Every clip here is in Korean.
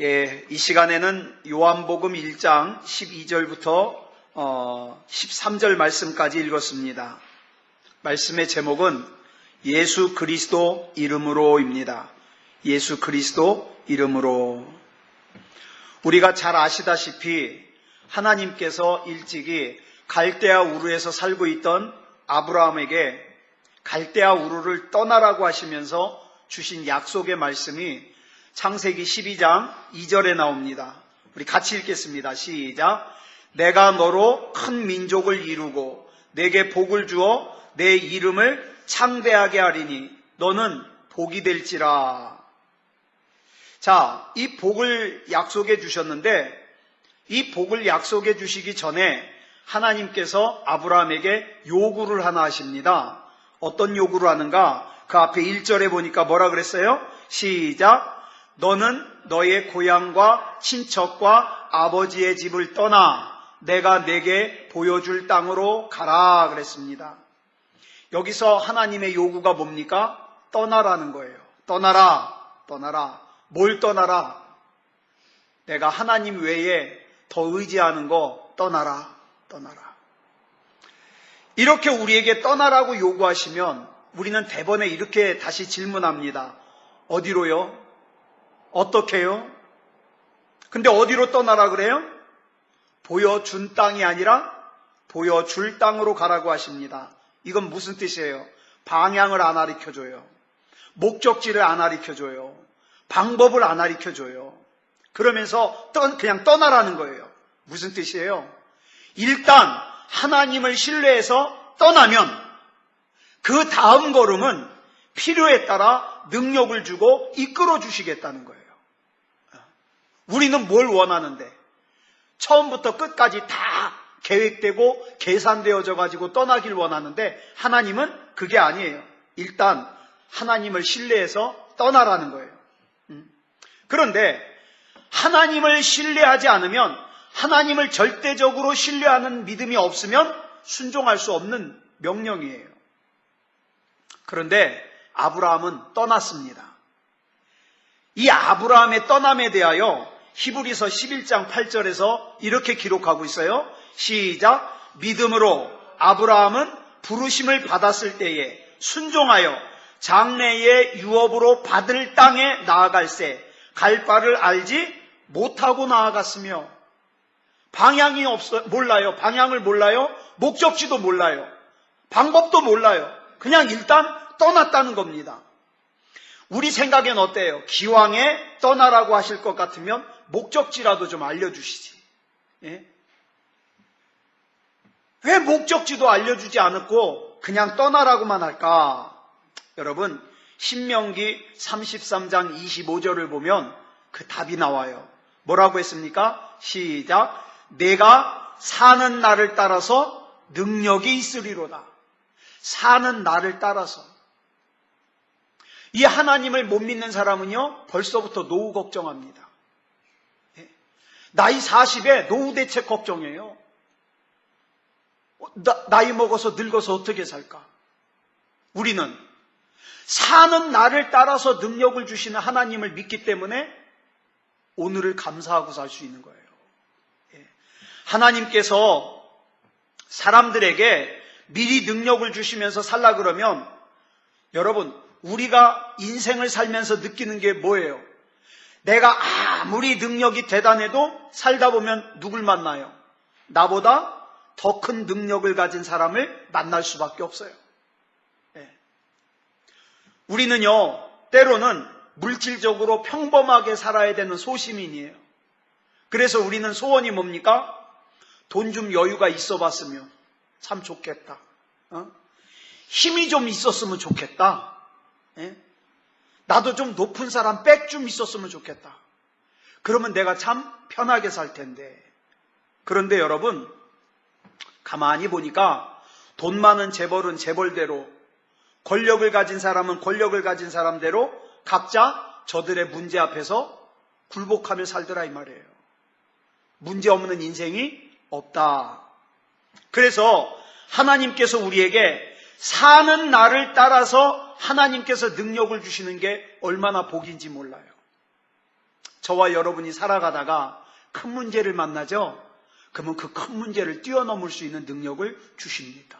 이 시간에는 요한복음 1장 12절부터 13절 말씀까지 읽었습니다. 말씀의 제목은 예수 그리스도 이름으로입니다. 예수 그리스도 이름으로. 우리가 잘 아시다시피 하나님께서 일찍이 갈대아 우르에서 살고 있던 아브라함에게 갈대아 우르를 떠나라고 하시면서 주신 약속의 말씀이 창세기 12장 2절에 나옵니다. 우리 같이 읽겠습니다. 시작. 내가 너로 큰 민족을 이루고 내게 복을 주어 내 이름을 창대하게 하리니 너는 복이 될지라. 자, 이 복을 약속해 주셨는데 이 복을 약속해 주시기 전에 하나님께서 아브라함에게 요구를 하나 하십니다. 어떤 요구를 하는가? 그 앞에 1절에 보니까 뭐라 그랬어요? 시작. 너는 너의 고향과 친척과 아버지의 집을 떠나 내가 내게 보여줄 땅으로 가라 그랬습니다. 여기서 하나님의 요구가 뭡니까? 떠나라는 거예요. 떠나라, 떠나라. 뭘 떠나라? 내가 하나님 외에 더 의지하는 거 떠나라, 떠나라. 이렇게 우리에게 떠나라고 요구하시면 우리는 대번에 이렇게 다시 질문합니다. 어디로요? 어떻게요? 근데 어디로 떠나라 그래요? 보여준 땅이 아니라 보여줄 땅으로 가라고 하십니다. 이건 무슨 뜻이에요? 방향을 안 가르쳐줘요. 목적지를 안 가르쳐줘요. 방법을 안 가르쳐줘요. 그러면서 그냥 떠나라는 거예요. 무슨 뜻이에요? 일단 하나님을 신뢰해서 떠나면 그 다음 걸음은 필요에 따라 능력을 주고 이끌어 주시겠다는 거예요. 우리는 뭘 원하는데? 처음부터 끝까지 다 계획되고 계산되어져 가지고 떠나길 원하는데 하나님은 그게 아니에요. 일단 하나님을 신뢰해서 떠나라는 거예요. 그런데 하나님을 신뢰하지 않으면, 하나님을 절대적으로 신뢰하는 믿음이 없으면 순종할 수 없는 명령이에요. 그런데 아브라함은 떠났습니다. 이 아브라함의 떠남에 대하여 히브리서 11장 8절에서 이렇게 기록하고 있어요. 시작. 믿음으로 아브라함은 부르심을 받았을 때에 순종하여 장래의 유업으로 받을 땅에 나아갈새 갈 바를 알지 못하고 나아갔으며. 방향이 몰라요. 방향을 몰라요. 목적지도 몰라요. 방법도 몰라요. 그냥 일단 떠났다는 겁니다. 우리 생각엔 어때요? 기왕에 떠나라고 하실 것 같으면 목적지라도 좀 알려주시지. 예? 왜 목적지도 알려주지 않았고 그냥 떠나라고만 할까? 여러분, 신명기 33장 25절을 보면 그 답이 나와요. 뭐라고 했습니까? 시작. 내가 사는 날을 따라서 능력이 있으리로다. 사는 날을 따라서. 이 하나님을 못 믿는 사람은요, 벌써부터 노후 걱정합니다. 나이 40에 노후 대책 걱정해요. 나이 먹어서 늙어서 어떻게 살까? 우리는 사는 날을 따라서 능력을 주시는 하나님을 믿기 때문에 오늘을 감사하고 살 수 있는 거예요. 하나님께서 사람들에게 미리 능력을 주시면서 살라 그러면 여러분, 우리가 인생을 살면서 느끼는 게 뭐예요? 내가 아무리 능력이 대단해도 살다 보면 누굴 만나요? 나보다 더 큰 능력을 가진 사람을 만날 수밖에 없어요. 우리는요, 때로는 물질적으로 평범하게 살아야 되는 소시민이에요. 그래서 우리는 소원이 뭡니까? 돈 좀 여유가 있어 봤으면 참 좋겠다. 힘이 좀 있었으면 좋겠다. 나도 좀 높은 사람 백 좀 있었으면 좋겠다. 그러면 내가 참 편하게 살 텐데. 그런데 여러분, 가만히 보니까 돈 많은 재벌은 재벌대로, 권력을 가진 사람은 권력을 가진 사람대로 각자 저들의 문제 앞에서 굴복하며 살더라 이 말이에요. 문제 없는 인생이 없다. 그래서 하나님께서 우리에게 사는 날을 따라서 하나님께서 능력을 주시는 게 얼마나 복인지 몰라요. 저와 여러분이 살아가다가 큰 문제를 만나죠? 그러면 그 큰 문제를 뛰어넘을 수 있는 능력을 주십니다.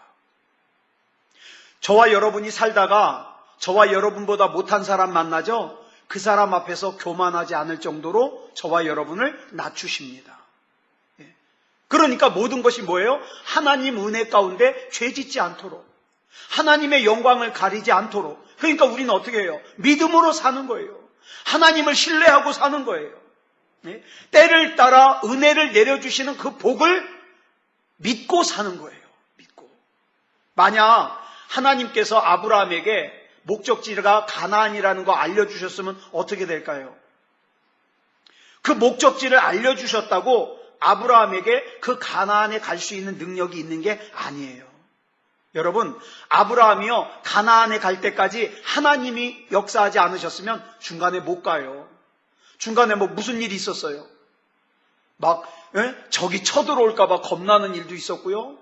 저와 여러분이 살다가 저와 여러분보다 못한 사람 만나죠? 그 사람 앞에서 교만하지 않을 정도로 저와 여러분을 낮추십니다. 그러니까 모든 것이 뭐예요? 하나님 은혜 가운데 죄 짓지 않도록, 하나님의 영광을 가리지 않도록. 그러니까 우리는 어떻게 해요? 믿음으로 사는 거예요. 하나님을 신뢰하고 사는 거예요. 때를 따라 은혜를 내려주시는 그 복을 믿고 사는 거예요. 믿고. 만약 하나님께서 아브라함에게 목적지가 가나안이라는 거 알려주셨으면 어떻게 될까요? 그 목적지를 알려주셨다고 아브라함에게 그 가나안에 갈 수 있는 능력이 있는 게 아니에요. 여러분, 아브라함이요, 가나안에 갈 때까지 하나님이 역사하지 않으셨으면 중간에 못 가요. 중간에 뭐 무슨 일이 있었어요? 적이 쳐들어올까 봐 겁나는 일도 있었고요.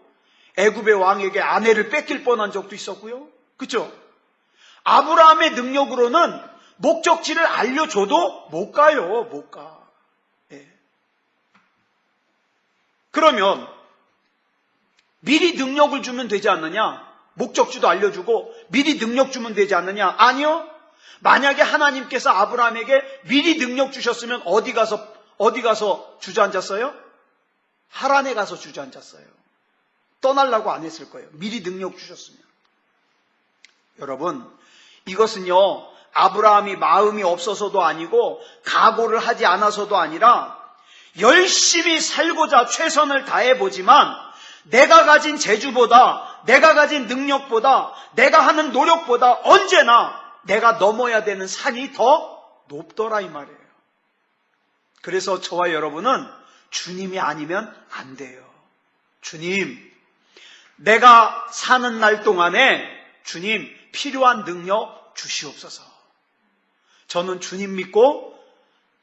애굽의 왕에게 아내를 뺏길 뻔한 적도 있었고요. 그렇죠? 아브라함의 능력으로는 목적지를 알려줘도 못 가요. 못 가. 그러면 미리 능력을 주면 되지 않느냐? 목적지도 알려주고 미리 능력 주면 되지 않느냐? 아니요. 만약에 하나님께서 아브라함에게 미리 능력 주셨으면 어디 가서 주저앉았어요? 하란에 가서 주저앉았어요. 떠나려고 안 했을 거예요. 미리 능력 주셨으면. 여러분, 이것은요, 아브라함이 마음이 없어서도 아니고 각오를 하지 않아서도 아니라 열심히 살고자 최선을 다해보지만 내가 가진 재주보다, 내가 가진 능력보다, 내가 하는 노력보다 언제나 내가 넘어야 되는 산이 더 높더라 이 말이에요. 그래서 저와 여러분은 주님이 아니면 안 돼요. 주님, 내가 사는 날 동안에 주님 필요한 능력 주시옵소서. 저는 주님 믿고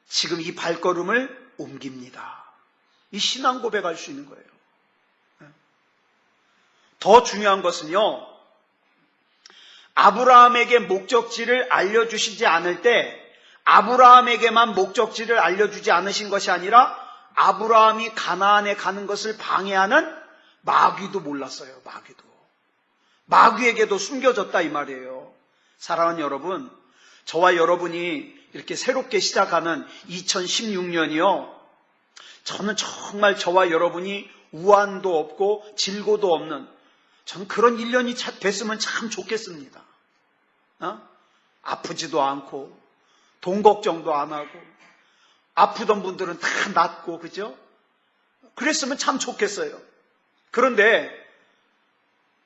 지금 이 발걸음을 옮깁니다. 이 신앙 고백할 수 있는 거예요. 더 중요한 것은요, 아브라함에게 목적지를 알려주시지 않을 때 아브라함에게만 목적지를 알려주지 않으신 것이 아니라 아브라함이 가나안에 가는 것을 방해하는 마귀도 몰랐어요. 마귀에게도 숨겨졌다 이 말이에요. 사랑하는 여러분, 저와 여러분이 이렇게 새롭게 시작하는 2016년이요, 저는 정말 저와 여러분이 우환도 없고 질고도 없는, 저는 그런 1년이 됐으면 참 좋겠습니다. 아프지도 않고 돈 걱정도 안 하고 아프던 분들은 다 낫고, 그죠? 그랬으면 참 좋겠어요. 그런데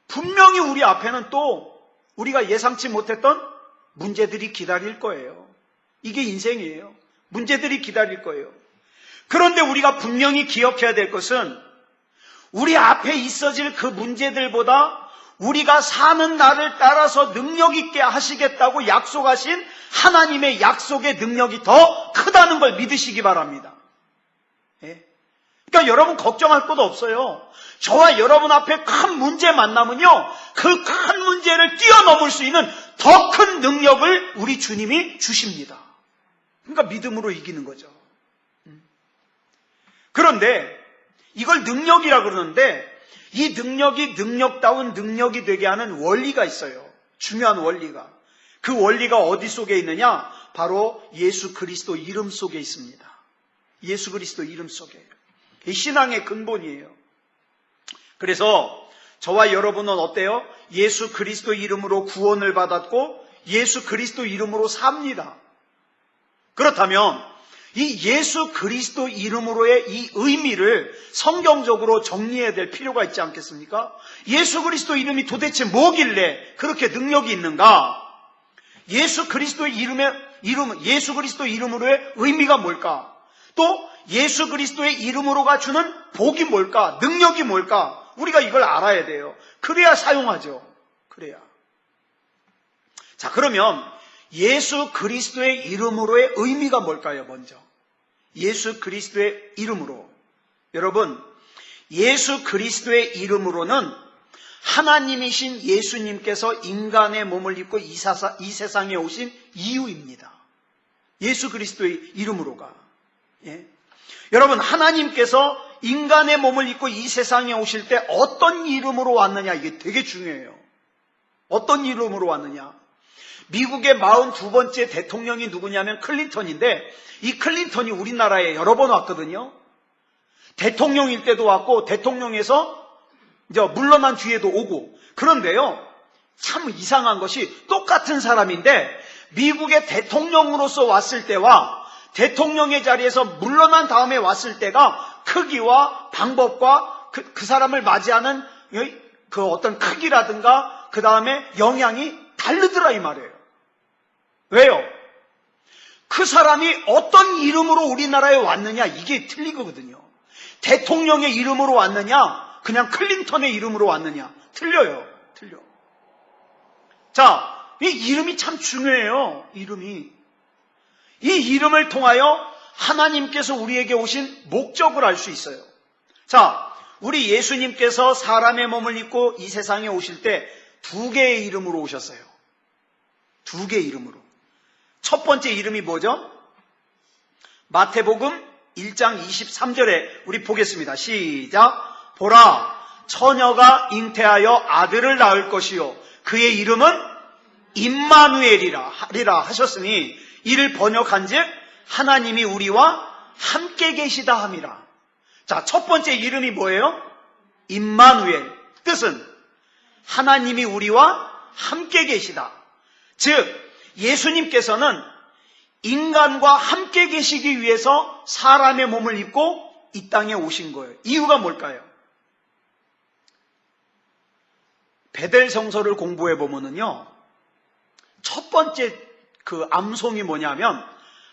분명히 우리 앞에는 또 우리가 예상치 못했던 문제들이 기다릴 거예요. 이게 인생이에요. 문제들이 기다릴 거예요. 그런데 우리가 분명히 기억해야 될 것은 우리 앞에 있어질 그 문제들보다 우리가 사는 날을 따라서 능력 있게 하시겠다고 약속하신 하나님의 약속의 능력이 더 크다는 걸 믿으시기 바랍니다. 그러니까 여러분 걱정할 것도 없어요. 저와 여러분 앞에 큰 문제 만나면요, 그 큰 문제를 뛰어넘을 수 있는 더 큰 능력을 우리 주님이 주십니다. 그러니까 믿음으로 이기는 거죠. 그런데 이걸 능력이라 그러는데 이 능력이 능력다운 능력이 되게 하는 원리가 있어요. 중요한 원리가. 그 원리가 어디 속에 있느냐? 바로 예수 그리스도 이름 속에 있습니다. 예수 그리스도 이름 속에. 이 신앙의 근본이에요. 그래서 저와 여러분은 어때요? 예수 그리스도 이름으로 구원을 받았고 예수 그리스도 이름으로 삽니다. 그렇다면 이 예수 그리스도 이름으로의 이 의미를 성경적으로 정리해야 될 필요가 있지 않겠습니까? 예수 그리스도 이름이 도대체 뭐길래 그렇게 능력이 있는가? 예수 그리스도의 예수 그리스도 이름으로의 의미가 뭘까? 또 예수 그리스도의 이름으로가 주는 복이 뭘까? 능력이 뭘까? 우리가 이걸 알아야 돼요. 그래야 사용하죠. 그래야. 자, 그러면 예수 그리스도의 이름으로의 의미가 뭘까요? 먼저 예수 그리스도의 이름으로. 여러분, 예수 그리스도의 이름으로는 하나님이신 예수님께서 인간의 몸을 입고 이 세상에 오신 이유입니다. 예수 그리스도의 이름으로가. 예. 여러분, 하나님께서 인간의 몸을 입고 이 세상에 오실 때 어떤 이름으로 왔느냐, 이게 되게 중요해요. 어떤 이름으로 왔느냐. 미국의 42번째 대통령이 누구냐면 클린턴인데, 이 클린턴이 우리나라에 여러 번 왔거든요. 대통령일 때도 왔고, 대통령에서 이제 물러난 뒤에도 오고. 그런데요, 참 이상한 것이 똑같은 사람인데 미국의 대통령으로서 왔을 때와 대통령의 자리에서 물러난 다음에 왔을 때가 크기와 방법과 그 사람을 맞이하는 그 어떤 크기라든가 그 다음에 영향이 다르더라 이 말이에요. 왜요? 그 사람이 어떤 이름으로 우리나라에 왔느냐, 이게 틀리거든요. 대통령의 이름으로 왔느냐, 그냥 클린턴의 이름으로 왔느냐, 틀려요. 틀려. 자, 이 이름이 참 중요해요. 이름이. 이 이름을 통하여 하나님께서 우리에게 오신 목적을 알 수 있어요. 자, 우리 예수님께서 사람의 몸을 입고 이 세상에 오실 때 두 개의 이름으로 오셨어요. 두 개의 이름으로. 첫 번째 이름이 뭐죠? 마태복음 1장 23절에 우리 보겠습니다. 시작. 보라, 처녀가 잉태하여 아들을 낳을 것이요 그의 이름은 임마누엘이라 하리라 하셨으니 이를 번역한즉 하나님이 우리와 함께 계시다 함이라. 자, 첫 번째 이름이 뭐예요? 임마누엘. 뜻은 하나님이 우리와 함께 계시다. 즉 예수님께서는 인간과 함께 계시기 위해서 사람의 몸을 입고 이 땅에 오신 거예요. 이유가 뭘까요? 베델 성서를 공부해 보면은요, 첫 번째 그 암송이 뭐냐면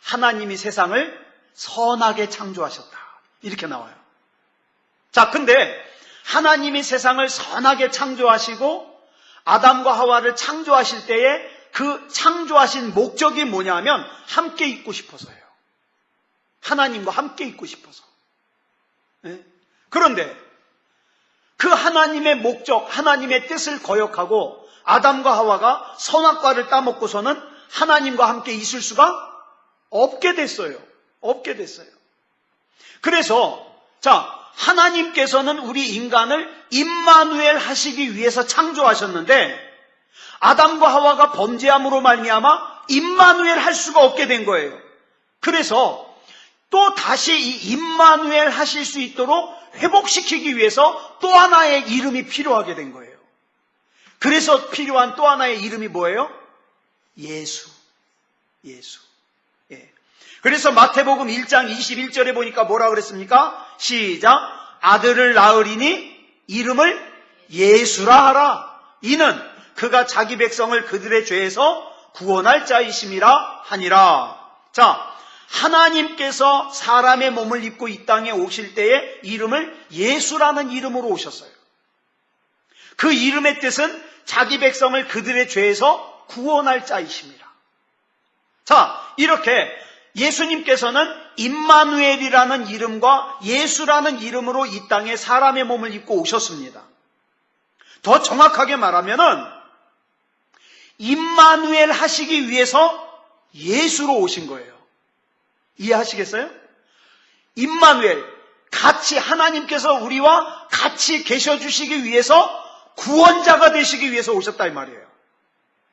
하나님이 세상을 선하게 창조하셨다, 이렇게 나와요. 자, 근데 하나님이 세상을 선하게 창조하시고 아담과 하와를 창조하실 때에 그 창조하신 목적이 뭐냐면 함께 있고 싶어서예요. 하나님과 함께 있고 싶어서. 네? 그런데 그 하나님의 목적, 하나님의 뜻을 거역하고 아담과 하와가 선악과를 따먹고서는 하나님과 함께 있을 수가 없게 됐어요. 없게 됐어요. 그래서 자, 하나님께서는 우리 인간을 임마누엘 하시기 위해서 창조하셨는데 아담과 하와가 범죄함으로 말미암아 임마누엘 할 수가 없게 된 거예요. 그래서 또 다시 이 임마누엘 하실 수 있도록 회복시키기 위해서 또 하나의 이름이 필요하게 된 거예요. 그래서 필요한 또 하나의 이름이 뭐예요? 예수. 예수. 예. 그래서 마태복음 1장 21절에 보니까 뭐라 그랬습니까? 시작. 아들을 낳으리니 이름을 예수라 하라. 이는 그가 자기 백성을 그들의 죄에서 구원할 자이심이라 하니라. 자, 하나님께서 사람의 몸을 입고 이 땅에 오실 때에 이름을 예수라는 이름으로 오셨어요. 그 이름의 뜻은 자기 백성을 그들의 죄에서 구원할 자이심이라. 자, 이렇게 예수님께서는 임마누엘이라는 이름과 예수라는 이름으로 이 땅에 사람의 몸을 입고 오셨습니다. 더 정확하게 말하면은 임마누엘 하시기 위해서 예수로 오신 거예요. 이해하시겠어요? 임마누엘, 같이 하나님께서 우리와 같이 계셔주시기 위해서 구원자가 되시기 위해서 오셨다 이 말이에요.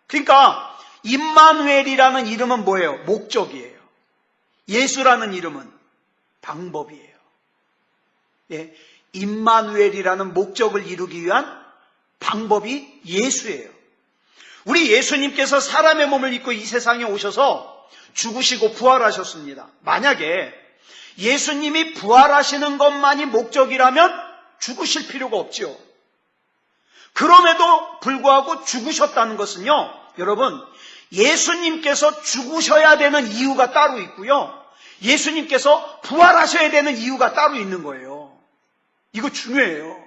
그러니까 임마누엘이라는 이름은 뭐예요? 목적이에요. 예수라는 이름은 방법이에요. 예, 임마누엘이라는 목적을 이루기 위한 방법이 예수예요. 우리 예수님께서 사람의 몸을 입고 이 세상에 오셔서 죽으시고 부활하셨습니다. 만약에 예수님이 부활하시는 것만이 목적이라면 죽으실 필요가 없죠. 그럼에도 불구하고 죽으셨다는 것은요, 여러분, 예수님께서 죽으셔야 되는 이유가 따로 있고요, 예수님께서 부활하셔야 되는 이유가 따로 있는 거예요. 이거 중요해요.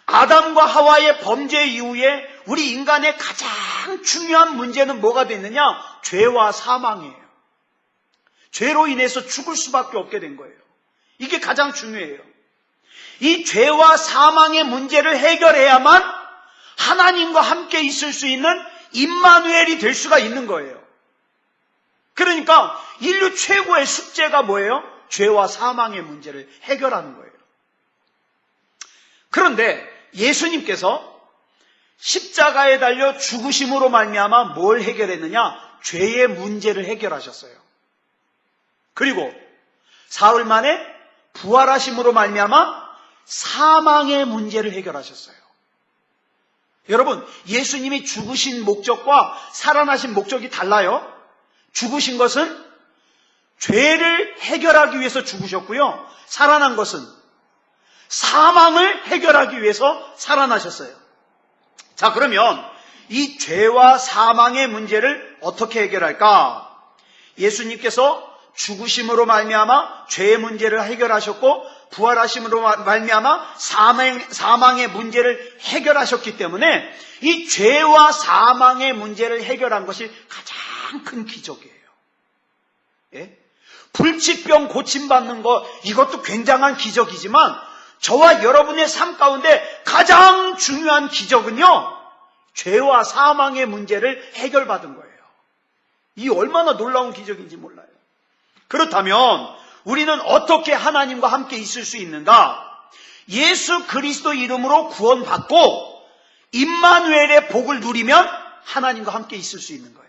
아담과 하와의 범죄 이후에 우리 인간의 가장 중요한 문제는 뭐가 됐느냐? 죄와 사망이에요. 죄로 인해서 죽을 수밖에 없게 된 거예요. 이게 가장 중요해요. 이 죄와 사망의 문제를 해결해야만 하나님과 함께 있을 수 있는 임마누엘이 될 수가 있는 거예요. 그러니까 인류 최고의 숙제가 뭐예요? 죄와 사망의 문제를 해결하는 거예요. 그런데 예수님께서 십자가에 달려 죽으심으로 말미암아 뭘 해결했느냐? 죄의 문제를 해결하셨어요. 그리고 사흘 만에 부활하심으로 말미암아 사망의 문제를 해결하셨어요. 여러분, 예수님이 죽으신 목적과 살아나신 목적이 달라요. 죽으신 것은 죄를 해결하기 위해서 죽으셨고요. 살아난 것은 사망을 해결하기 위해서 살아나셨어요. 자, 그러면 이 죄와 사망의 문제를 어떻게 해결할까? 예수님께서 죽으심으로 말미암아 죄의 문제를 해결하셨고 부활하심으로 말미암아 사망의 문제를 해결하셨기 때문에 이 죄와 사망의 문제를 해결한 것이 가장 큰 기적이에요. 예? 불치병 고침받는 것, 이것도 굉장한 기적이지만 저와 여러분의 삶 가운데 가장 중요한 기적은요, 죄와 사망의 문제를 해결받은 거예요. 이 얼마나 놀라운 기적인지 몰라요. 그렇다면 우리는 어떻게 하나님과 함께 있을 수 있는가? 예수 그리스도 이름으로 구원받고 임마누엘의 복을 누리면 하나님과 함께 있을 수 있는 거예요.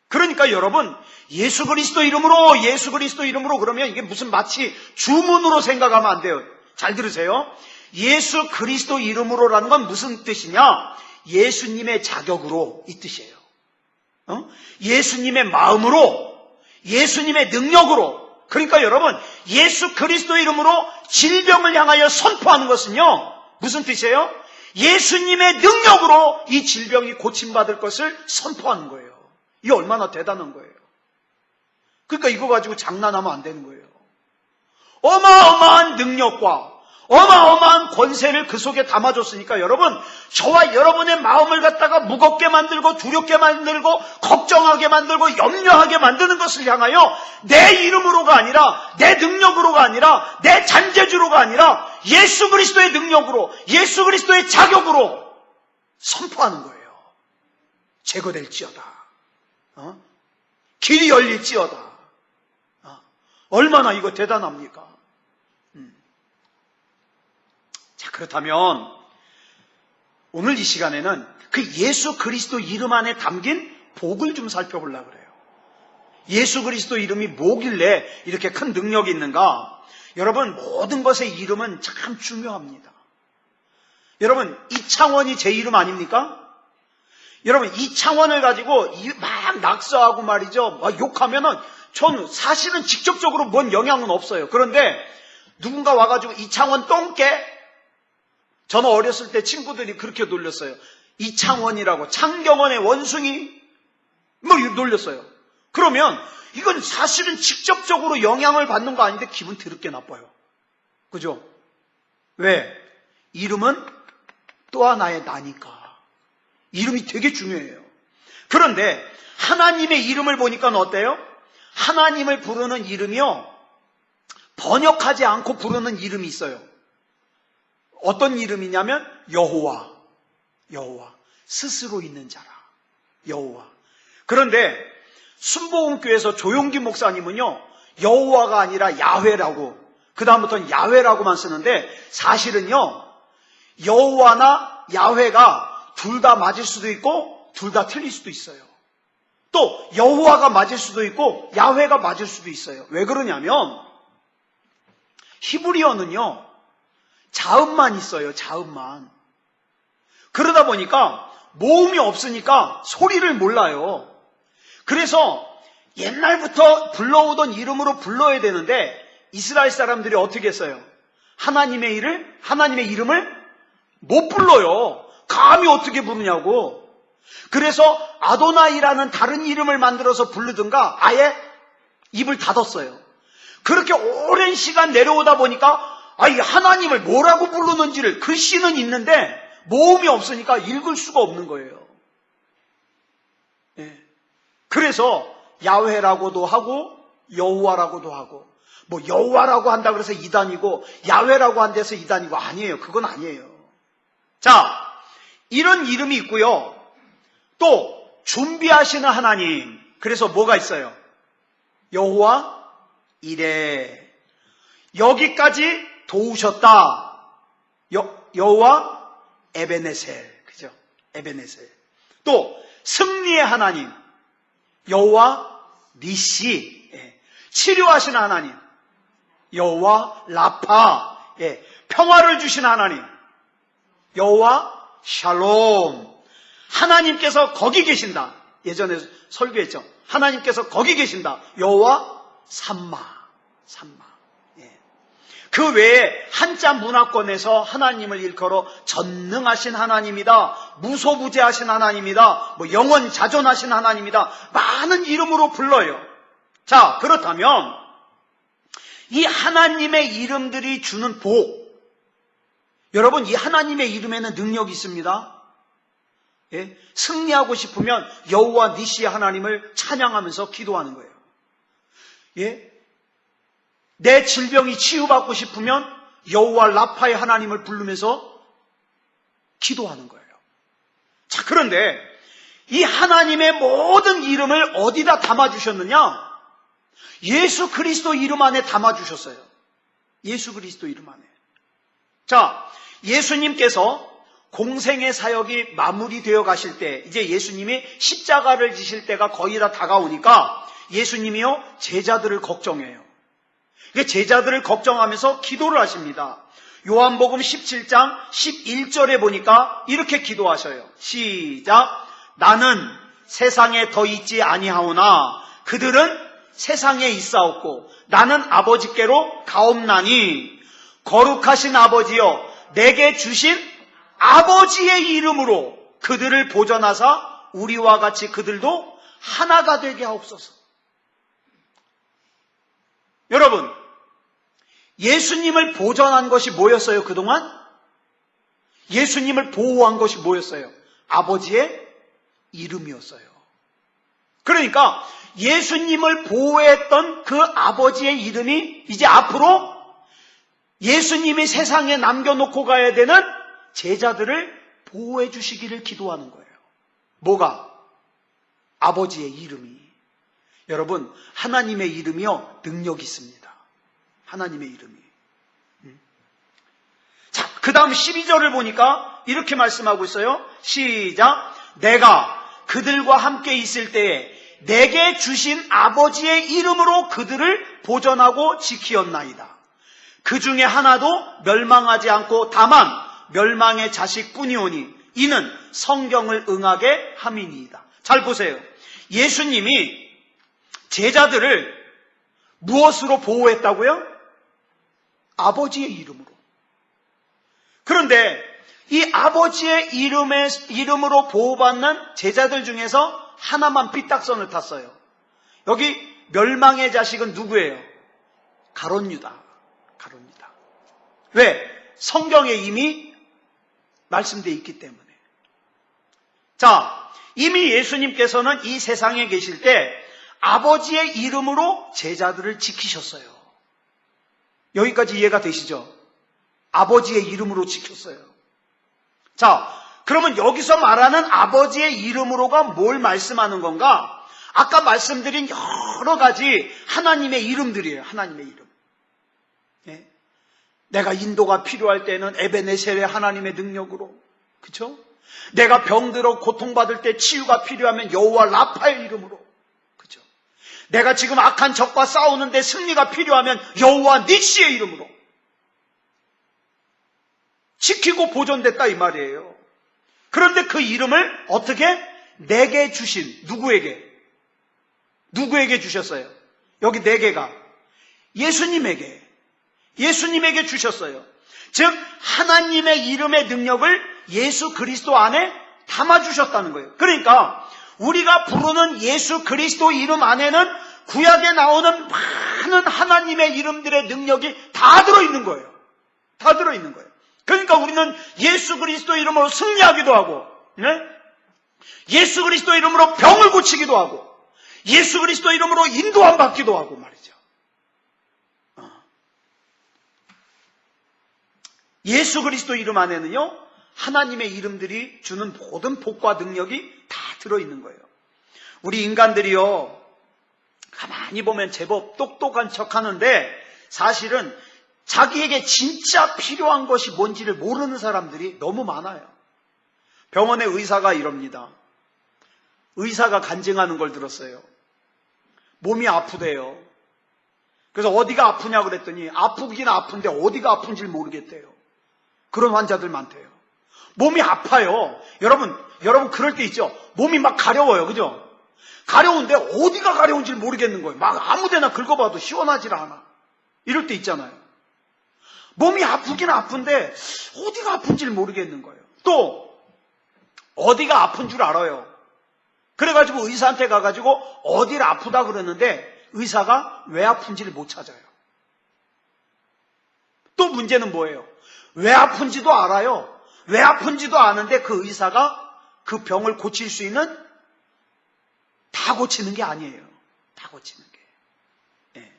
그러니까 여러분, 예수 그리스도 이름으로 그러면 이게 무슨 마치 주문으로 생각하면 안 돼요. 잘 들으세요. 예수 그리스도 이름으로라는 건 무슨 뜻이냐? 예수님의 자격으로 이 뜻이에요. 예수님의 마음으로, 예수님의 능력으로. 그러니까 여러분, 예수 그리스도 이름으로 질병을 향하여 선포하는 것은요, 무슨 뜻이에요? 예수님의 능력으로 이 질병이 고침받을 것을 선포하는 거예요. 이게 얼마나 대단한 거예요. 그러니까 이거 가지고 장난하면 안 되는 거예요. 어마어마한 능력과 어마어마한 권세를 그 속에 담아줬으니까 여러분, 저와 여러분의 마음을 갖다가 무겁게 만들고 두렵게 만들고 걱정하게 만들고 염려하게 만드는 것을 향하여 내 이름으로가 아니라, 내 능력으로가 아니라, 내 잔재주로가 아니라 예수 그리스도의 능력으로, 예수 그리스도의 자격으로 선포하는 거예요. 제거될지어다. 길이 열릴지어다. 얼마나 이거 대단합니까? 자, 그렇다면 오늘 이 시간에는 그 예수 그리스도 이름 안에 담긴 복을 좀 살펴보려고 그래요. 예수 그리스도 이름이 뭐길래 이렇게 큰 능력이 있는가? 여러분, 모든 것의 이름은 참 중요합니다. 여러분, 이창원이 제 이름 아닙니까? 여러분, 이창원을 가지고 막 낙서하고 말이죠, 막 욕하면은 전 사실은 직접적으로 뭔 영향은 없어요. 그런데 누군가 와가지고 이창원 똥개, 저는 어렸을 때 친구들이 그렇게 놀렸어요. 이창원이라고, 창경원의 원숭이, 뭐 놀렸어요. 그러면 이건 사실은 직접적으로 영향을 받는 거 아닌데 기분 더럽게 나빠요. 그죠? 왜? 이름은 또 하나의 나니까. 이름이 되게 중요해요. 그런데 하나님의 이름을 보니까 어때요? 하나님을 부르는 이름이요, 번역하지 않고 부르는 이름이 있어요. 어떤 이름이냐면 여호와, 스스로 있는 자라, 여호와. 그런데 순복음교회에서 조용기 목사님은요, 여호와가 아니라 야훼라고, 그 다음부터는 야훼라고만 쓰는데, 사실은요, 여호와나 야훼가 둘 다 맞을 수도 있고 둘 다 틀릴 수도 있어요. 또 여호와가 맞을 수도 있고 야훼가 맞을 수도 있어요. 왜 그러냐면 히브리어는요, 자음만 있어요. 자음만. 그러다 보니까 모음이 없으니까 소리를 몰라요. 그래서 옛날부터 불러오던 이름으로 불러야 되는데 이스라엘 사람들이 어떻게 했어요? 하나님의 이름을 못 불러요. 감히 어떻게 부르냐고. 그래서 아도나이라는 다른 이름을 만들어서 부르든가 아예 입을 닫았어요. 그렇게 오랜 시간 내려오다 보니까 이 하나님을 뭐라고 부르는지를, 글씨는 있는데 모음이 없으니까 읽을 수가 없는 거예요. 예. 그래서 야훼라고도 하고 여호와라고도 하고, 뭐 여호와라고 한다 그래서 이단이고 야훼라고 한 데서 이단이고, 아니에요. 그건 아니에요. 자, 이런 이름이 있고요. 또 준비하시는 하나님. 그래서 뭐가 있어요? 여호와 이레. 여기까지 도우셨다. 여호와 에베네셀. 그죠? 에베네셀. 또 승리의 하나님. 여호와 니시. 치료하시는 하나님. 여호와 라파. 평화를 주시는 하나님. 여호와 샬롬. 하나님께서 거기 계신다. 예전에 설교했죠. 하나님께서 거기 계신다. 여호와 삼마. 그 외에 한자 문화권에서 하나님을 일컬어 전능하신 하나님이다, 무소부재하신 하나님이다, 영원자존하신 하나님이다, 많은 이름으로 불러요. 자, 그렇다면 이 하나님의 이름들이 주는 복, 여러분, 이 하나님의 이름에는 능력이 있습니다. 승리하고 싶으면 여호와 니시의 하나님을 찬양하면서 기도하는 거예요. 내 질병이 치유받고 싶으면 여호와 라파의 하나님을 부르면서 기도하는 거예요. 자, 그런데 이 하나님의 모든 이름을 어디다 담아주셨느냐? 예수 그리스도 이름 안에 담아주셨어요. 예수 그리스도 이름 안에. 자, 예수님께서 공생의 사역이 마무리되어 가실 때, 이제 예수님이 십자가를 지실 때가 거의 다 다가오니까 예수님이요, 제자들을 걱정해요. 제자들을 걱정하면서 기도를 하십니다. 요한복음 17장 11절에 보니까 이렇게 기도하셔요. 시작. 나는 세상에 더 있지 아니하오나 그들은 세상에 있사옵고 나는 아버지께로 가옵나니 거룩하신 아버지여 내게 주신 아버지의 이름으로 그들을 보전하사 우리와 같이 그들도 하나가 되게 하옵소서. 여러분, 예수님을 보전한 것이 뭐였어요, 그동안? 예수님을 보호한 것이 뭐였어요? 아버지의 이름이었어요. 그러니까 예수님을 보호했던 그 아버지의 이름이 이제 앞으로 예수님이 세상에 남겨놓고 가야 되는 제자들을 보호해 주시기를 기도하는 거예요. 뭐가? 아버지의 이름이. 여러분, 하나님의 이름이요, 능력이 있습니다. 하나님의 이름이. 자, 그 다음 12절을 보니까 이렇게 말씀하고 있어요. 시작. 내가 그들과 함께 있을 때에 내게 주신 아버지의 이름으로 그들을 보전하고 지키었나이다. 그 중에 하나도 멸망하지 않고 다만 멸망의 자식뿐이오니 이는 성경을 응하게 함이니이다. 잘 보세요. 예수님이 제자들을 무엇으로 보호했다고요? 아버지의 이름으로. 그런데 이 아버지의 이름으로 보호받는 제자들 중에서 하나만 삐딱선을 탔어요. 여기 멸망의 자식은 누구예요? 가룟 유다. 왜? 성경에 이미 말씀되어 있기 때문에. 자, 이미 예수님께서는 이 세상에 계실 때 아버지의 이름으로 제자들을 지키셨어요. 여기까지 이해가 되시죠? 아버지의 이름으로 지켰어요. 자, 그러면 여기서 말하는 아버지의 이름으로가 뭘 말씀하는 건가? 아까 말씀드린 여러 가지 하나님의 이름들이에요. 하나님의 이름. 내가 인도가 필요할 때는 에베네셀의 하나님의 능력으로, 그렇죠? 내가 병들어 고통받을 때 치유가 필요하면 여호와 라파의 이름으로, 그렇죠? 내가 지금 악한 적과 싸우는데 승리가 필요하면 여호와 니시의 이름으로 지키고 보존됐다 이 말이에요. 그런데 그 이름을 어떻게? 내게 주신, 누구에게 주셨어요? 여기 네 개가 예수님에게 주셨어요. 즉 하나님의 이름의 능력을 예수 그리스도 안에 담아주셨다는 거예요. 그러니까 우리가 부르는 예수 그리스도 이름 안에는 구약에 나오는 많은 하나님의 이름들의 능력이 다 들어있는 거예요. 다 들어있는 거예요. 그러니까 우리는 예수 그리스도 이름으로 승리하기도 하고, 예수 그리스도 이름으로 병을 고치기도 하고, 예수 그리스도 이름으로 인도함 받기도 하고 말이죠. 예수 그리스도 이름 안에는요, 하나님의 이름들이 주는 모든 복과 능력이 다 들어있는 거예요. 우리 인간들이요, 가만히 보면 제법 똑똑한 척 하는데 사실은 자기에게 진짜 필요한 것이 뭔지를 모르는 사람들이 너무 많아요. 병원의 의사가 이럽니다. 의사가 간증하는 걸 들었어요. 몸이 아프대요. 그래서 어디가 아프냐 그랬더니 아프긴 아픈데 어디가 아픈지 모르겠대요. 그런 환자들 많대요. 몸이 아파요. 여러분 그럴 때 있죠. 몸이 막 가려워요. 그죠? 가려운데 어디가 가려운지 모르겠는 거예요. 막 아무데나 긁어봐도 시원하질 않아. 이럴 때 있잖아요. 몸이 아프긴 아픈데 어디가 아픈지 모르겠는 거예요. 또 어디가 아픈 줄 알아요. 그래가지고 의사한테 가가지고 어디를 아프다 그러는데 의사가 왜 아픈지를 못 찾아요. 또 문제는 뭐예요? 왜 아픈지도 알아요. 왜 아픈지도 아는데 그 의사가 그 병을 고칠 수 있는, 다 고치는 게 아니에요. 다 고치는 게. 네.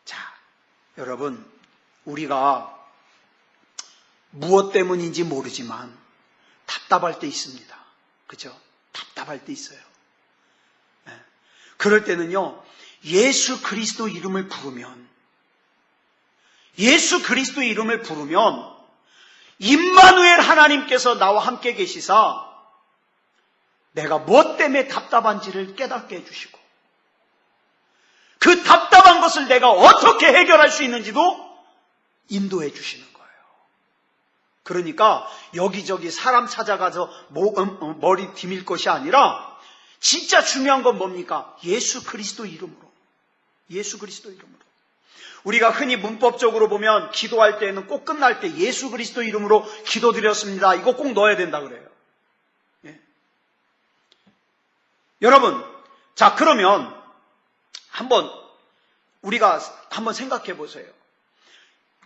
자, 여러분, 우리가 무엇 때문인지 모르지만 답답할 때 있습니다. 그죠? 답답할 때 있어요. 네. 그럴 때는요, 예수 그리스도 이름을 부르면, 임마누엘 하나님께서 나와 함께 계시사 내가 무엇 때문에 답답한지를 깨닫게 해주시고, 그 답답한 것을 내가 어떻게 해결할 수 있는지도 인도해 주시는 거예요. 그러니까 여기저기 사람 찾아가서 머리 디밀 것이 아니라 진짜 중요한 건 뭡니까? 예수 그리스도 이름으로. 예수 그리스도 이름으로. 우리가 흔히 문법적으로 보면 기도할 때는 꼭 끝날 때 예수 그리스도 이름으로 기도드렸습니다. 이거 꼭 넣어야 된다 그래요. 예. 여러분, 자 그러면 우리가 한번 생각해 보세요.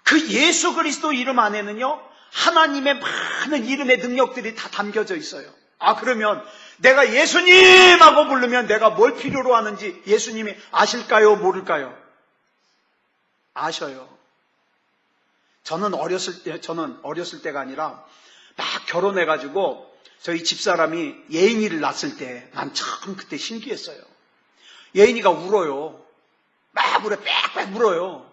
그 예수 그리스도 이름 안에는요, 하나님의 많은 이름의 능력들이 다 담겨져 있어요. 그러면 내가 예수님 하고 부르면 내가 뭘 필요로 하는지 예수님이 아실까요? 모를까요? 아셔요. 저는 어렸을 때가 아니라 막 결혼해가지고 저희 집사람이 예인이를 낳았을 때 난 참 그때 신기했어요. 예인이가 울어요. 막 울어, 빽빽 울어요.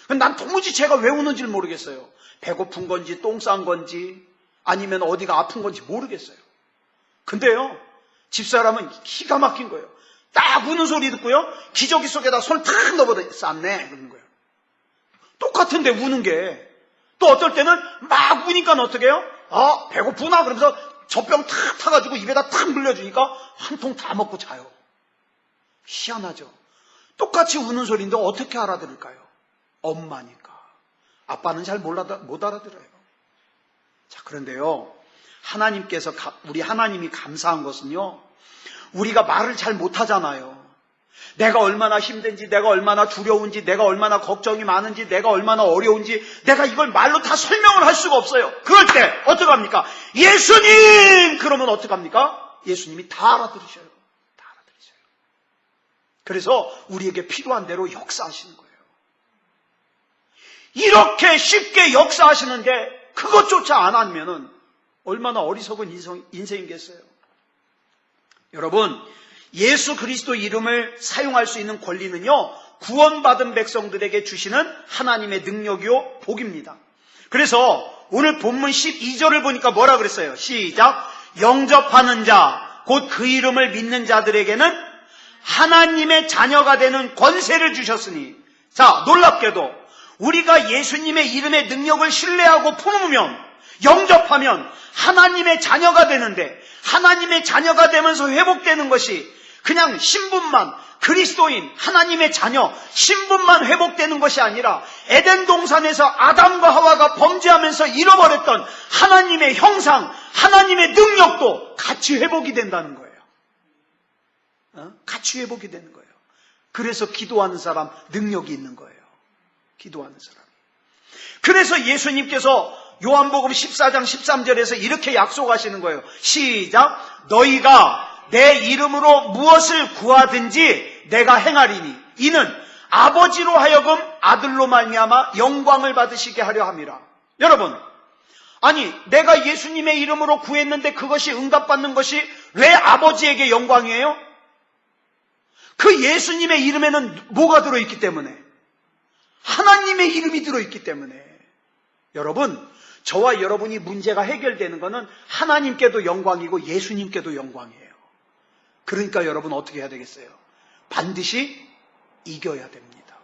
난 도무지 제가 왜 우는지를 모르겠어요. 배고픈 건지 똥 싼 건지 아니면 어디가 아픈 건지 모르겠어요. 근데요, 집사람은 기가 막힌 거예요. 딱 우는 소리 듣고요, 기저귀 속에다 손을 탁 넣어보더니 쌌네 그러는 거예요. 똑같은데 우는 게. 또 어떨 때는 막 우니까 어떻게 해요? 배고프나? 그러면서 젖병 탁 타가지고 입에다 탁 물려주니까 한 통 다 먹고 자요. 희한하죠. 똑같이 우는 소리인데 어떻게 알아들을까요? 엄마니까. 아빠는 잘 못 알아들어요. 자, 그런데요, 우리 하나님이 감사한 것은요, 우리가 말을 잘 못하잖아요. 내가 얼마나 힘든지, 내가 얼마나 두려운지, 내가 얼마나 걱정이 많은지, 내가 얼마나 어려운지, 내가 이걸 말로 다 설명을 할 수가 없어요. 그럴 때 어떡합니까? 예수님! 그러면 어떡합니까? 예수님이 다 알아들으셔요. 다 알아들으셔요. 그래서 우리에게 필요한 대로 역사하시는 거예요. 이렇게 쉽게 역사하시는데 그것조차 안 하면은 얼마나 어리석은 인생이겠어요. 여러분, 예수 그리스도 이름을 사용할 수 있는 권리는요, 구원받은 백성들에게 주시는 하나님의 능력이요 복입니다. 그래서 오늘 본문 12절을 보니까 뭐라 그랬어요? 시작. 영접하는 자, 곧 그 이름을 믿는 자들에게는 하나님의 자녀가 되는 권세를 주셨으니. 자, 놀랍게도 우리가 예수님의 이름의 능력을 신뢰하고 품으면, 영접하면 하나님의 자녀가 되는데, 하나님의 자녀가 되면서 회복되는 것이 그냥 신분만, 그리스도인, 하나님의 자녀, 신분만 회복되는 것이 아니라 에덴 동산에서 아담과 하와가 범죄하면서 잃어버렸던 하나님의 형상, 하나님의 능력도 같이 회복이 된다는 거예요. 같이 회복이 되는 거예요. 그래서 기도하는 사람 능력이 있는 거예요. 기도하는 사람. 그래서 예수님께서 요한복음 14장 13절에서 이렇게 약속하시는 거예요. 시작. 너희가 내 이름으로 무엇을 구하든지 내가 행하리니 이는 아버지로 하여금 아들로 말미암아 영광을 받으시게 하려 함이라. 여러분, 아니 내가 예수님의 이름으로 구했는데 그것이 응답받는 것이 왜 아버지에게 영광이에요? 그 예수님의 이름에는 뭐가 들어있기 때문에? 하나님의 이름이 들어있기 때문에. 여러분, 저와 여러분이 문제가 해결되는 것은 하나님께도 영광이고 예수님께도 영광이에요. 그러니까 여러분 어떻게 해야 되겠어요? 반드시 이겨야 됩니다.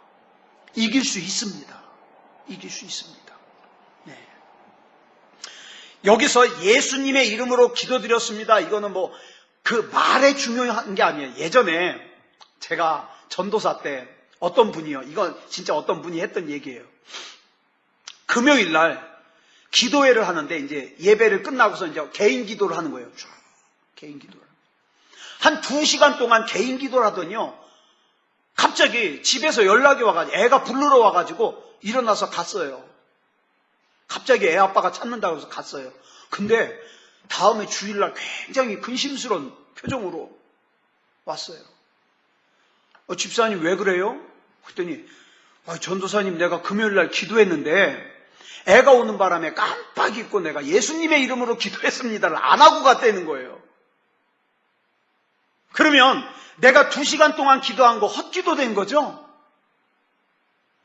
이길 수 있습니다. 이길 수 있습니다. 네. 여기서 예수님의 이름으로 기도드렸습니다. 이거는 뭐 그 말에 중요한 게 아니에요. 예전에 제가 전도사 때 어떤 분이요. 이건 진짜 어떤 분이 했던 얘기예요. 금요일 날 기도회를 하는데 이제 예배를 끝나고서 이제 개인 기도를 하는 거예요. 쭉 개인 기도를. 한 2시간 동안 개인 기도를 하더니요. 갑자기 집에서 연락이 와가지고 애가 부르러 와가지고 일어나서 갔어요. 갑자기 애 아빠가 찾는다고 해서 갔어요. 근데 다음에 주일날 굉장히 근심스러운 표정으로 왔어요. 집사님 왜 그래요? 그랬더니 전도사님 내가 금요일날 기도했는데 애가 오는 바람에 깜빡 잊고 내가 예수님의 이름으로 기도했습니다를 안 하고 갔다는 거예요. 그러면 내가 2시간 동안 기도한 거 헛기도 된 거죠?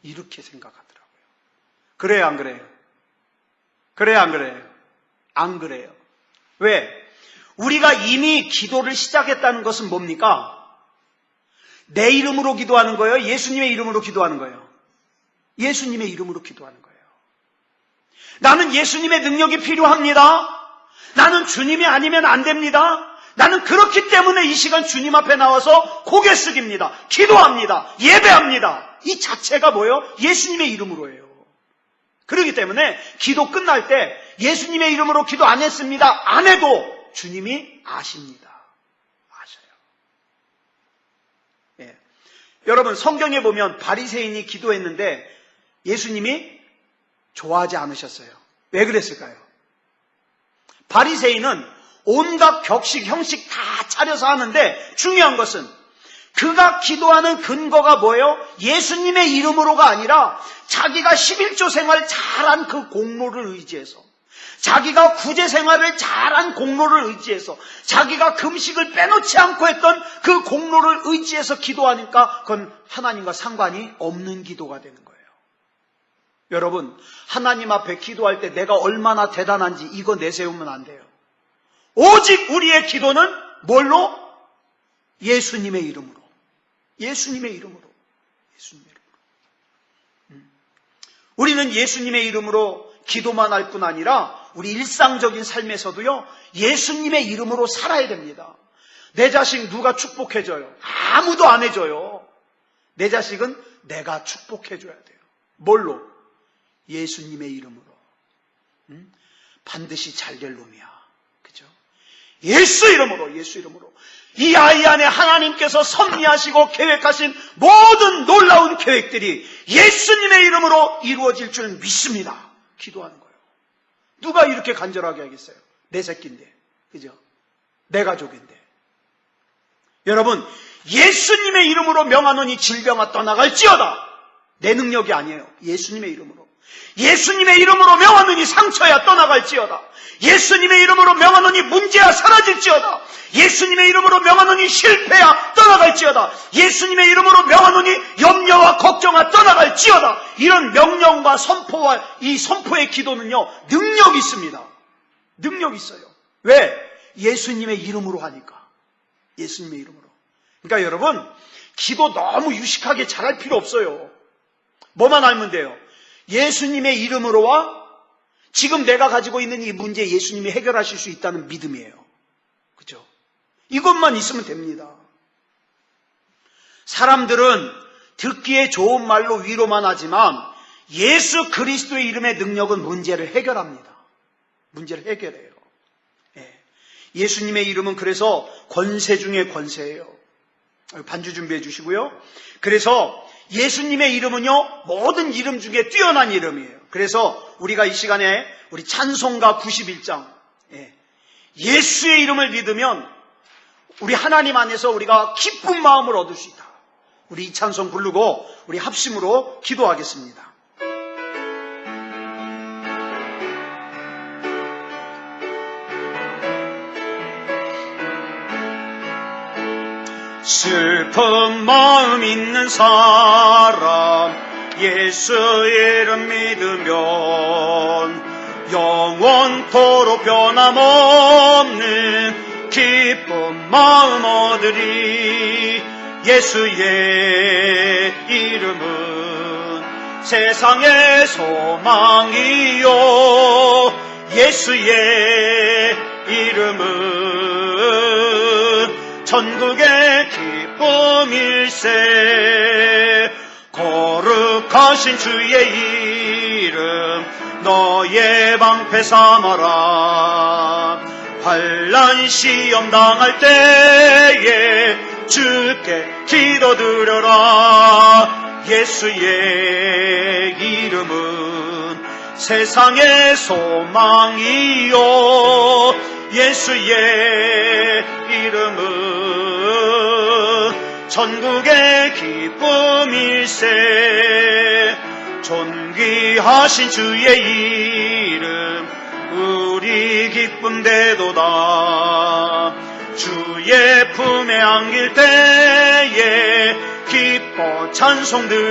이렇게 생각하더라고요. 그래요, 안 그래요? 그래요, 안 그래요? 안 그래요. 왜? 우리가 이미 기도를 시작했다는 것은 뭡니까? 내 이름으로 기도하는 거예요? 예수님의 이름으로 기도하는 거예요? 예수님의 이름으로 기도하는 거예요. 나는 예수님의 능력이 필요합니다. 나는 주님이 아니면 안 됩니다. 나는 그렇기 때문에 이 시간 주님 앞에 나와서 고개 숙입니다. 기도합니다. 예배합니다. 이 자체가 뭐예요? 예수님의 이름으로예요. 그렇기 때문에 기도 끝날 때 예수님의 이름으로 기도 안 했습니다. 안 해도 주님이 아십니다. 아셔요. 예. 여러분 성경에 보면 바리새인이 기도했는데 예수님이 좋아하지 않으셨어요. 왜 그랬을까요? 바리새인은 온갖 격식, 형식 다 차려서 하는데 중요한 것은 그가 기도하는 근거가 뭐예요? 예수님의 이름으로가 아니라 자기가 11조 생활 잘한 그 공로를 의지해서, 자기가 구제 생활을 잘한 공로를 의지해서, 자기가 금식을 빼놓지 않고 했던 그 공로를 의지해서 기도하니까 그건 하나님과 상관이 없는 기도가 되는 거예요. 여러분, 하나님 앞에 기도할 때 내가 얼마나 대단한지 이거 내세우면 안 돼요. 오직 우리의 기도는 뭘로? 예수님의 이름으로. 예수님의 이름으로. 예수님의 이름으로. 우리는 예수님의 이름으로 기도만 할 뿐 아니라 우리 일상적인 삶에서도요, 예수님의 이름으로 살아야 됩니다. 내 자식 누가 축복해줘요? 아무도 안 해줘요. 내 자식은 내가 축복해줘야 돼요. 뭘로? 예수님의 이름으로. 반드시 잘 될 놈이야. 그죠? 예수 이름으로, 예수 이름으로. 이 아이 안에 하나님께서 섭리하시고 계획하신 모든 놀라운 계획들이 예수님의 이름으로 이루어질 줄 믿습니다. 기도하는 거예요. 누가 이렇게 간절하게 하겠어요? 내 새끼인데. 그죠? 내 가족인데. 여러분, 예수님의 이름으로 명하노니 질병아 떠나갈지어다. 내 능력이 아니에요. 예수님의 이름으로. 예수님의 이름으로 명하노니 상처야 떠나갈지어다. 예수님의 이름으로 명하노니 문제야 사라질지어다. 예수님의 이름으로 명하노니 실패야 떠나갈지어다. 예수님의 이름으로 명하노니 염려와 걱정아 떠나갈지어다. 이런 명령과 선포와 이 선포의 기도는요, 능력이 있습니다. 능력이 있어요. 왜? 예수님의 이름으로 하니까. 예수님의 이름으로. 그러니까 여러분, 기도 너무 유식하게 잘할 필요 없어요. 뭐만 알면 돼요? 예수님의 이름으로와 지금 내가 가지고 있는 이 문제 예수님이 해결하실 수 있다는 믿음이에요. 그죠? 이것만 있으면 됩니다. 사람들은 듣기에 좋은 말로 위로만 하지만 예수 그리스도의 이름의 능력은 문제를 해결합니다. 문제를 해결해요. 예수님의 이름은 그래서 권세 중에 권세예요. 반주 준비해 주시고요. 그래서 예수님의 이름은요, 모든 이름 중에 뛰어난 이름이에요. 그래서 우리가 이 시간에 우리 찬송가 91장, 예수의 이름을 믿으면 우리 하나님 안에서 우리가 기쁜 마음을 얻을 수 있다. 우리 이 찬송 부르고 우리 합심으로 기도하겠습니다. 슬픈 마음 있는 사람 예수 이름 믿으면 영원토록 변함없는 기쁜 마음 얻으리. 예수의 이름은 세상의 소망이요 예수의 이름은 천국의 기쁨일세. 거룩하신 주의 이름 너의 방패 삼아라. 환난 시험 당할 때에 주께 기도드려라. 예수의 이름은 세상의 소망이요 예수의 이름은 천국의 기쁨일세. 존귀하신 주의 이름 우리 기쁨되도다. 주의 품에 안길 때에 기뻐 찬송드리리.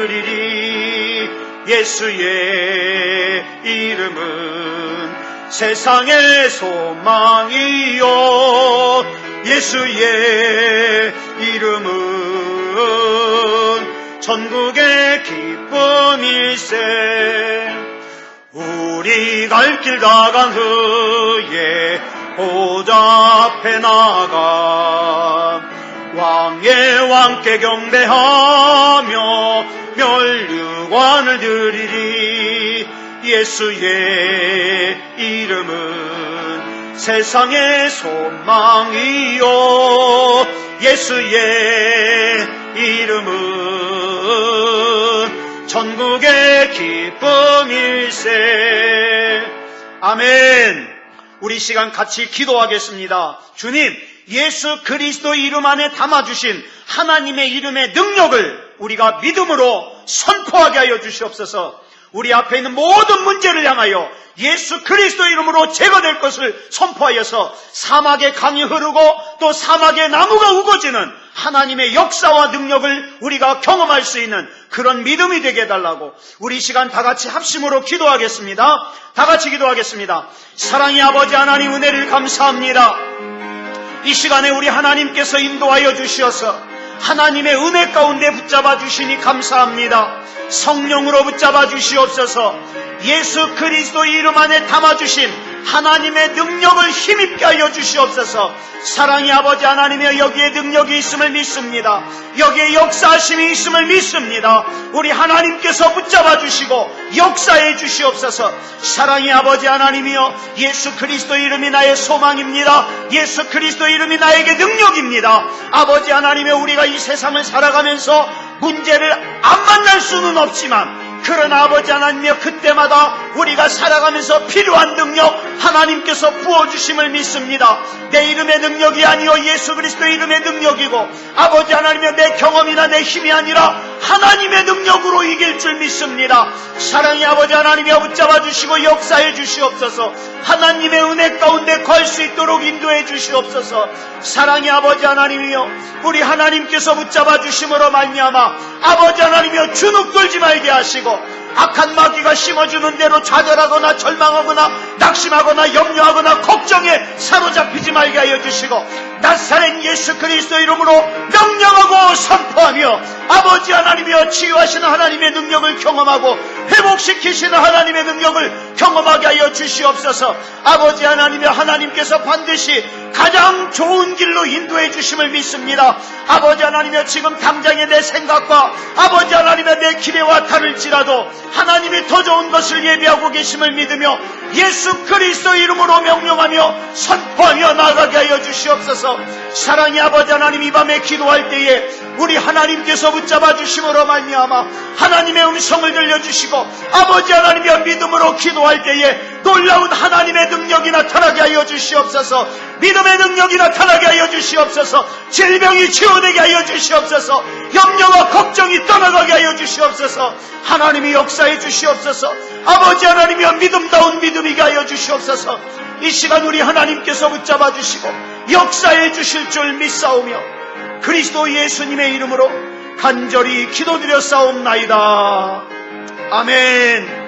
예수의 이름은 세상의 소망이요 예수의 이름은 천국의 기쁨일세. 우리 갈 길 다간 후에 보좌 앞에 나가 왕의 왕께 경배하며 면류관을 드리리. 예수의 이름은 세상의 소망이요 예수의 이름은 천국의 기쁨일세. 아멘. 우리 시간 같이 기도하겠습니다. 주님, 예수 그리스도 이름 안에 담아주신 하나님의 이름의 능력을 우리가 믿음으로 선포하게 하여 주시옵소서. 우리 앞에 있는 모든 문제를 향하여 예수 그리스도 이름으로 제거될 것을 선포하여서 사막의 강이 흐르고 또 사막의 나무가 우거지는 하나님의 역사와 능력을 우리가 경험할 수 있는 그런 믿음이 되게 해달라고 우리 시간 다 같이 합심으로 기도하겠습니다. 다 같이 기도하겠습니다. 사랑의 아버지 하나님, 은혜를 감사합니다. 이 시간에 우리 하나님께서 인도하여 주시어서 하나님의 은혜 가운데 붙잡아 주시니 감사합니다. 성령으로 붙잡아 주시옵소서. 예수 그리스도 이름 안에 담아주신 하나님의 능력을 힘입게 하여 주시옵소서. 사랑의 아버지 하나님의 여기에 능력이 있음을 믿습니다. 여기에 역사하심이 있음을 믿습니다. 우리 하나님께서 붙잡아 주시고 역사해 주시옵소서. 사랑의 아버지 하나님이여, 예수 그리스도 이름이 나의 소망입니다. 예수 그리스도 이름이 나에게 능력입니다. 아버지 하나님의 우리가 이 세상을 살아가면서 문제를 안 만날 수는 없지만 그러나 아버지 하나님이여, 그때마다 우리가 살아가면서 필요한 능력 하나님께서 부어주심을 믿습니다. 내 이름의 능력이 아니요 예수 그리스도 이름의 능력이고, 아버지 하나님이여, 내 경험이나 내 힘이 아니라 하나님의 능력으로 이길 줄 믿습니다. 사랑의 아버지 하나님이여, 붙잡아 주시고 역사해 주시옵소서. 하나님의 은혜 가운데 걸 수 있도록 인도해 주시옵소서. 사랑의 아버지 하나님이여, 우리 하나님께서 붙잡아 주심으로 말미암아 아버지 하나님이여, 주눅 들지 말게 하시고 악한 마귀가 심어주는 대로 좌절하거나 절망하거나 낙심하거나 염려하거나 걱정에 사로잡히지 말게 하여 주시고, 나사렛 예수 그리스도 이름으로 명령하고 선포하며 아버지 하나님이여, 치유하시는 하나님의 능력을 경험하고 회복시키시는 하나님의 능력을 경험하게 하여 주시옵소서. 아버지 하나님이여, 하나님께서 반드시 가장 좋은 길로 인도해 주심을 믿습니다. 아버지 하나님이여, 지금 당장의 내 생각과 아버지 하나님의 내 기대와 다를지라도 하나님이 더 좋은 것을 예비하고 계심을 믿으며 예수 그리스도 이름으로 명령하며 선포하며 나아가게 하여 주시옵소서. 사랑의 아버지 하나님, 이 밤에 기도할 때에 우리 하나님께서 붙잡아 주심으로 말미암아 하나님의 음성을 들려주시고 아버지 하나님의 믿음으로 기도할 때에 놀라운 하나님의 능력이 나타나게 하여 주시옵소서. 믿음의 능력이 나타나게 하여 주시옵소서. 질병이 치유되게 하여 주시옵소서. 염려와 걱정이 떠나가게 하여 주시옵소서. 하나님이 역사해 주시옵소서. 아버지 하나님이여, 믿음다운 믿음이게 하여 주시옵소서. 이 시간 우리 하나님께서 붙잡아 주시고 역사해 주실 줄 믿사오며 그리스도 예수님의 이름으로 간절히 기도드렸사옵나이다. 아멘.